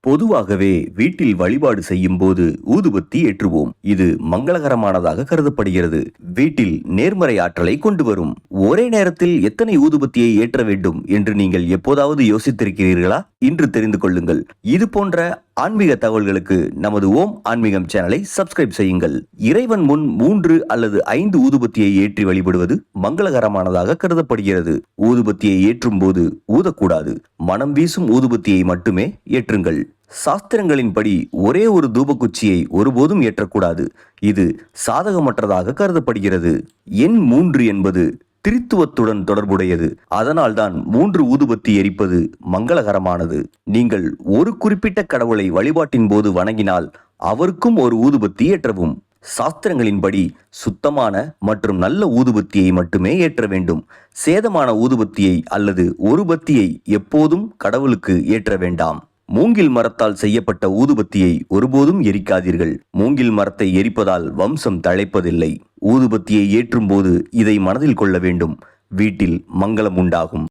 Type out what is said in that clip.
பொதுவாகவே வீட்டில் வழிபாடு செய்யும் போது ஊதுபத்தி ஏற்றுவோம். இது மங்களகரமானதாக கருதப்படுகிறது. வீட்டில் நேர்மறை ஆற்றலை கொண்டு வரும். ஒரே நேரத்தில் எத்தனை ஊதுபத்தியை ஏற்ற வேண்டும் என்று நீங்கள் எப்போதாவது யோசித்திருக்கிறீர்களா? இன்று தெரிந்து கொள்ளுங்கள். இது போன்ற ஆன்மீக தகவல்களுக்கு நமது ஓம் ஆன்மீகம் சேனலை சப்ஸ்கிரைப் செய்யுங்கள். இறைவன் முன் 3 அல்லது 5 ஊதுபத்தியை ஏற்றி வழிபடுவது மங்களகரமானதாக கருதப்படுகிறது. ஊதுபத்தியை ஏற்றும் போது ஊதக்கூடாது. மனம் வீசும் ஊதுபத்தியை மட்டுமே ஏற்றுங்கள். சாஸ்திரங்களின்படி ஒரே ஒரு தூபக்குச்சியை ஒருபோதும் ஏற்றக்கூடாது. இது சாதகமற்றதாக கருதப்படுகிறது. எண் 3 என்பது திரித்துவத்துடன் தொடர்புடையது. அதனால்தான் 3 ஊதுபத்தி எரிப்பது மங்களகரமானது. நீங்கள் ஒரு குறிப்பிட்ட கடவுளை வழிபாட்டின் போது வணங்கினால் அவருக்கும் ஒரு ஊதுபத்தி ஏற்றவும். சாஸ்திரங்களின்படி சுத்தமான மற்றும் நல்ல ஊதுபத்தியை மட்டுமே ஏற்ற வேண்டும். சேதமான ஊதுபத்தியை அல்லது ஒரு பத்தியை எப்போதும் கடவுளுக்கு ஏற்ற வேண்டாம். மூங்கில் மரத்தால் செய்யப்பட்ட ஊதுபத்தியை ஒருபோதும் எரிக்காதீர்கள். மூங்கில் மரத்தை எரிப்பதால் வம்சம் தழைப்பதில்லை. ஊதுபத்தியை ஏற்றும் போது இதை மனதில் கொள்ள வேண்டும். வீட்டில் மங்களம் உண்டாகும்.